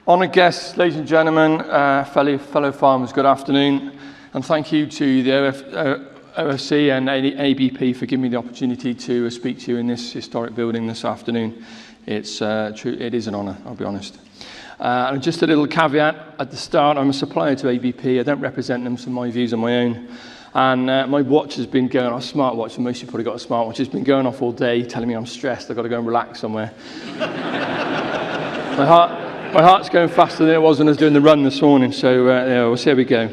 Honoured guests, ladies and gentlemen, fellow farmers, good afternoon, and thank you to the OFC and ABP for giving me the opportunity to speak to you in this historic building this afternoon. It is an honour, I'll be honest. And just a little caveat at the start, I'm a supplier to ABP. I don't represent them, so my views are my own. And my watch has been going off, smartwatch, and most of you probably got a smartwatch, it's been going off all day, telling me I'm stressed, I've got to go and relax somewhere. My heart's going faster than it was when I was doing the run this morning, so yeah, we'll see how we go.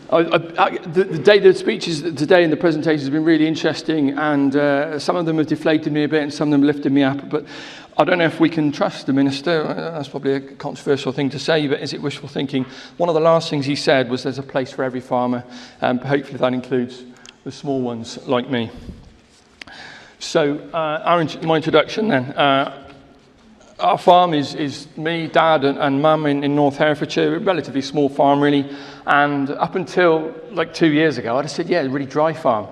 The speeches today and the presentations have been really interesting, and some of them have deflated me a bit and some of them lifted me up, but I don't know if we can trust the minister. That's probably a controversial thing to say, but is it wishful thinking? One of the last things he said was there's a place for every farmer, and hopefully that includes the small ones like me. So my introduction then. Our farm is me, Dad and Mum in North Herefordshire, a relatively small farm really, and up until like 2 years ago I'd have said, yeah, a really dry farm.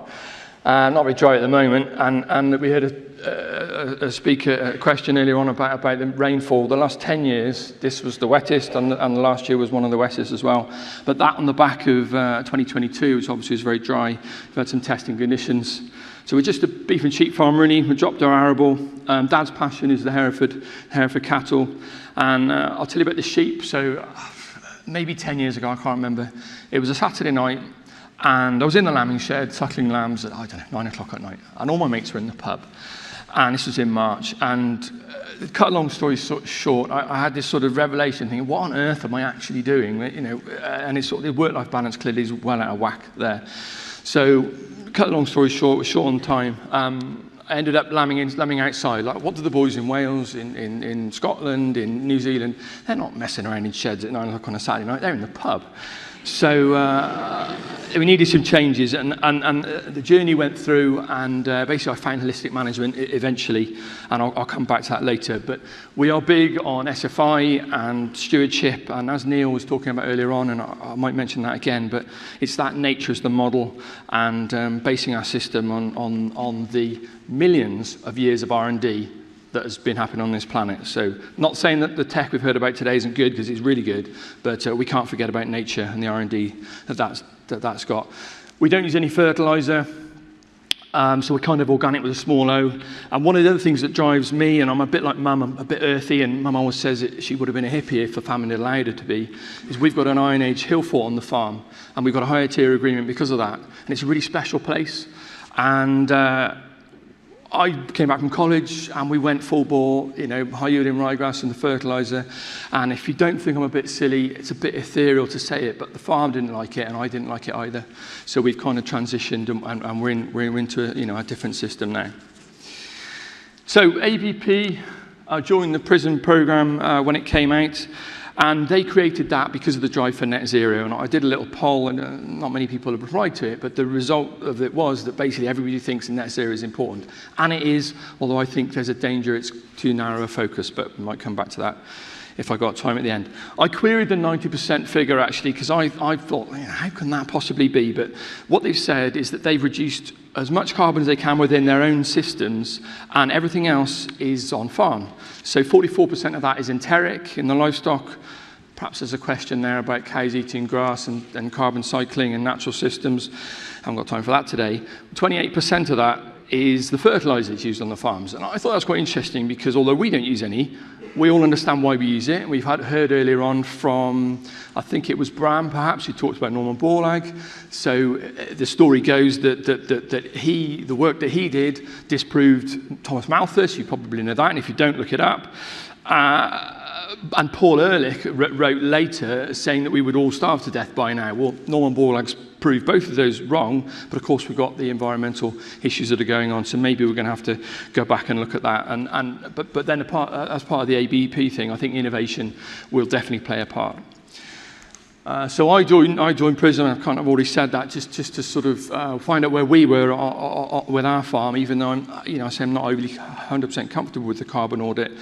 Not very dry at the moment, and we heard a question earlier on about the rainfall. The last 10 years, this was the wettest, and last year was one of the wettest as well. But that on the back of 2022, which obviously was very dry, we've had some testing conditions. So we're just a beef and sheep farm really. We dropped our arable. Dad's passion is the Hereford cattle. And I'll tell you about the sheep. So maybe 10 years ago, I can't remember. It was a Saturday night, and I was in the lambing shed, suckling lambs at, I don't know, 9 o'clock at night. And all my mates were in the pub. And this was in March. And cut a long story short, I had this sort of revelation thinking, what on earth am I actually doing? You know, and it's sort of, the work-life balance clearly is well out of whack there. So, cut a long story short, we're short on time. I ended up lambing outside. Like, what do the boys in Wales, in Scotland, in New Zealand, they're not messing around in sheds at 9 o'clock on a Saturday night, they're in the pub. So we needed some changes, and the journey went through, and basically I found holistic management eventually, and I'll come back to that later. But we are big on SFI and stewardship, and as Neil was talking about earlier on, and I might mention that again, but it's that nature as the model, and basing our system on the millions of years of R&D that has been happening on this planet. So not saying that the tech we've heard about today isn't good, because it's really good, but we can't forget about nature and the R&D that's got. We don't use any fertilizer, so we're kind of organic with a small O. And one of the other things that drives me, and I'm a bit like Mum, I'm a bit earthy, and Mum always says that she would have been a hippie if the family had allowed her to be, is we've got an Iron Age hill fort on the farm, and we've got a higher tier agreement because of that. And it's a really special place. And I came back from college and we went full bore, you know, high yielding ryegrass and the fertilizer. And if you don't think I'm a bit silly, it's a bit ethereal to say it, but the farm didn't like it and I didn't like it either. So we've kind of transitioned, and we're into a different system now. So ABP joined the PRISM program when it came out. And they created that because of the drive for net zero. And I did a little poll, and not many people have replied to it, but the result of it was that basically everybody thinks net zero is important. And it is, although I think there's a danger it's too narrow a focus, but we might come back to that if I got time at the end. I queried the 90% figure actually, because I thought, how can that possibly be? But what they've said is that they've reduced as much carbon as they can within their own systems, and everything else is on farm. So 44% of that is enteric in the livestock. Perhaps there's a question there about cows eating grass and carbon cycling and natural systems. I haven't got time for that today. 28% of that is the fertilizers used on the farms. And I thought that was quite interesting, because although we don't use any, we all understand why we use it. We've heard earlier on from, I think it was Bram perhaps, who talked about Norman Borlaug. So the story goes that the work that he did disproved Thomas Malthus. You probably know that, and if you don't, look it up. And Paul Ehrlich wrote later saying that we would all starve to death by now. Well, Norman Borlaug's proved both of those wrong, but of course we've got the environmental issues that are going on, so maybe we're going to have to go back and look at that. But then as part of the ABP thing, I think innovation will definitely play a part. So I joined PRISM, and I've kind of already said that, just to sort of find out where we were with our farm, even though I say I'm not overly 100% comfortable with the carbon audit,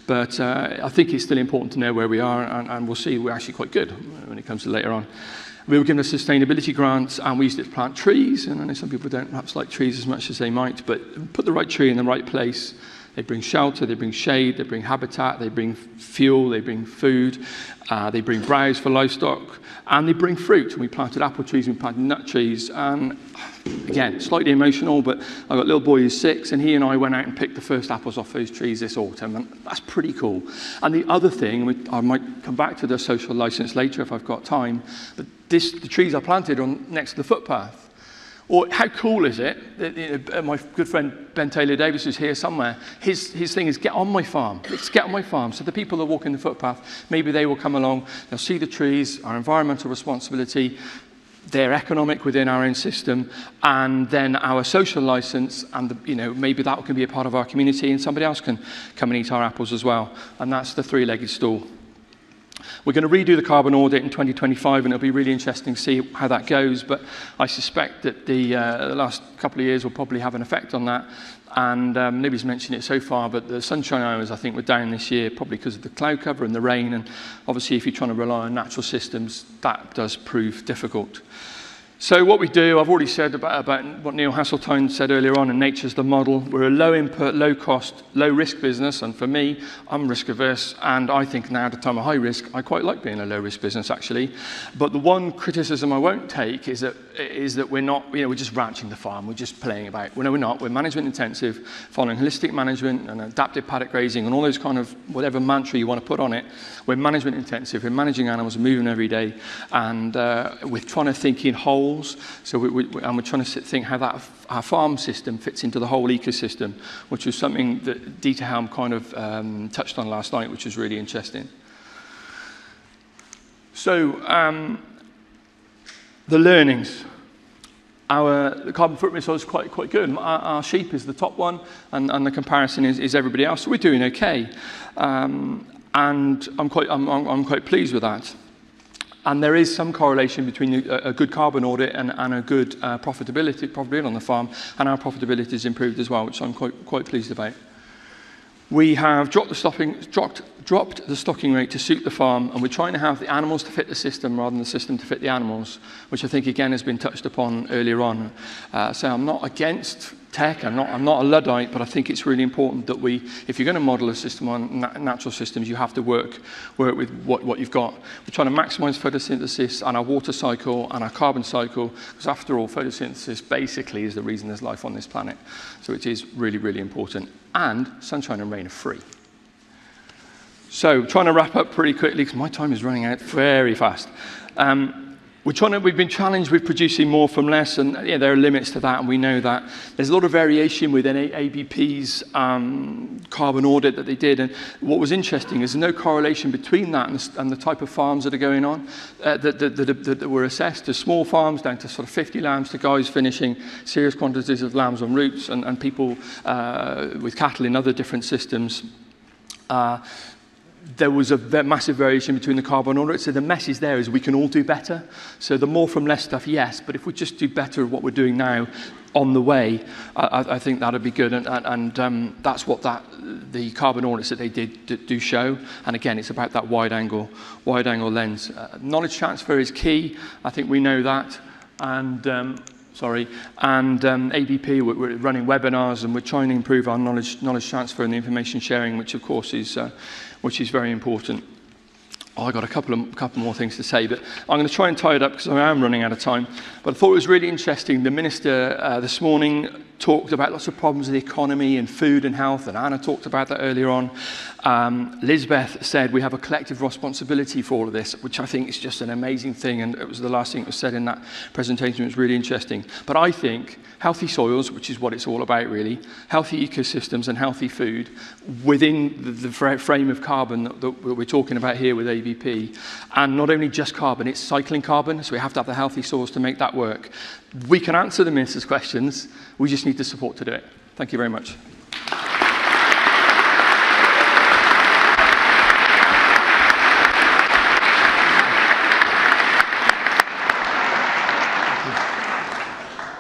but I think it's still important to know where we are, and we'll see we're actually quite good when it comes to later on. We were given a sustainability grant, and we used it to plant trees, and I know some people don't perhaps like trees as much as they might, but put the right tree in the right place They bring shelter, they bring shade, they bring habitat, they bring fuel, they bring food, they bring browse for livestock, and they bring fruit. And we planted apple trees, we planted nut trees, and again, slightly emotional, but I've got a little boy who's 6, and he and I went out and picked the first apples off those trees this autumn, and that's pretty cool. And the other thing, I might come back to the social license later if I've got time, but the trees I planted on next to the footpath. Or how cool is it? My good friend Ben Taylor Davis is here somewhere. His thing is get on my farm. Let's get on my farm. So the people that walk in the footpath, maybe they will come along, they'll see the trees, our environmental responsibility, they're economic within our own system, and then our social license, and maybe that can be a part of our community, and somebody else can come and eat our apples as well. And that's the three-legged stool. We're going to redo the carbon audit in 2025, and it'll be really interesting to see how that goes, but I suspect that the last couple of years will probably have an effect on that. And nobody's mentioned it so far, but the sunshine hours, I think, were down this year, probably because of the cloud cover and the rain, and obviously if you're trying to rely on natural systems, that does prove difficult. So what we do, I've already said about what Neil Hasseltine said earlier on, and nature's the model. We're a low input, low cost, low risk business, and for me, I'm risk averse, and I think now at a time of high risk, I quite like being a low risk business actually. But the one criticism I won't take is that we're not, we're just ranching the farm, we're just playing about. Well, no, we're not. We're management intensive, following holistic management and adaptive paddock grazing and all those kind of whatever mantra you want to put on it. We're management intensive, we're managing animals, we're moving every day, and we're trying to think in whole. So we're trying to think how our farm system fits into the whole ecosystem, which was something that Dieter Helm kind of touched on last night, which was really interesting. So the learnings. The carbon footprint is quite good. Our sheep is the top one, and the comparison is everybody else. So we're doing okay, and I'm quite pleased with that. And there is some correlation between a good carbon audit and a good profitability on the farm, and our profitability has improved as well, which I'm quite pleased about. We have dropped the stocking rate to suit the farm, and we're trying to have the animals to fit the system rather than the system to fit the animals, which I think again has been touched upon earlier on. So I'm not against tech, I'm not a Luddite, but I think it's really important that if you're going to model a system on natural systems, you have to work with what you've got. We're trying to maximize photosynthesis and our water cycle and our carbon cycle, because after all, photosynthesis basically is the reason there's life on this planet. So it is really, really important. And sunshine and rain are free. So trying to wrap up pretty quickly, because my time is running out very fast. We've been challenged with producing more from less, and there are limits to that, and we know that. There's a lot of variation within ABP's carbon audit that they did, and what was interesting is there's no correlation between that and the type of farms that are going on that were assessed, to small farms down to sort of 50 lambs, to guys finishing serious quantities of lambs on roots, and people with cattle in other different systems. There was a massive variation between the carbon audit. So the message there is we can all do better. So the more from less stuff, yes, but if we just do better at what we're doing now on the way, I think that'd be good. And that's what the carbon audits that they did do show. And again, it's about that wide angle lens. Knowledge transfer is key. I think we know that. And ABP, we're running webinars, and we're trying to improve our knowledge transfer and the information sharing, which of course is very important. I've got a couple more things to say, but I'm going to try and tie it up because I am running out of time. But I thought it was really interesting. The Minister this morning talked about lots of problems with the economy and food and health, and Anna talked about that earlier on. Lisbeth said we have a collective responsibility for all of this, which I think is just an amazing thing, and it was the last thing that was said in that presentation. It was really interesting. But I think healthy soils, which is what it's all about really, healthy ecosystems and healthy food within the frame of carbon that we're talking about here with ABP, and not only just carbon, it's cycling carbon, so we have to have the healthy soils to make that work. We can answer the Minister's questions, we just need the support to do it. Thank you very much.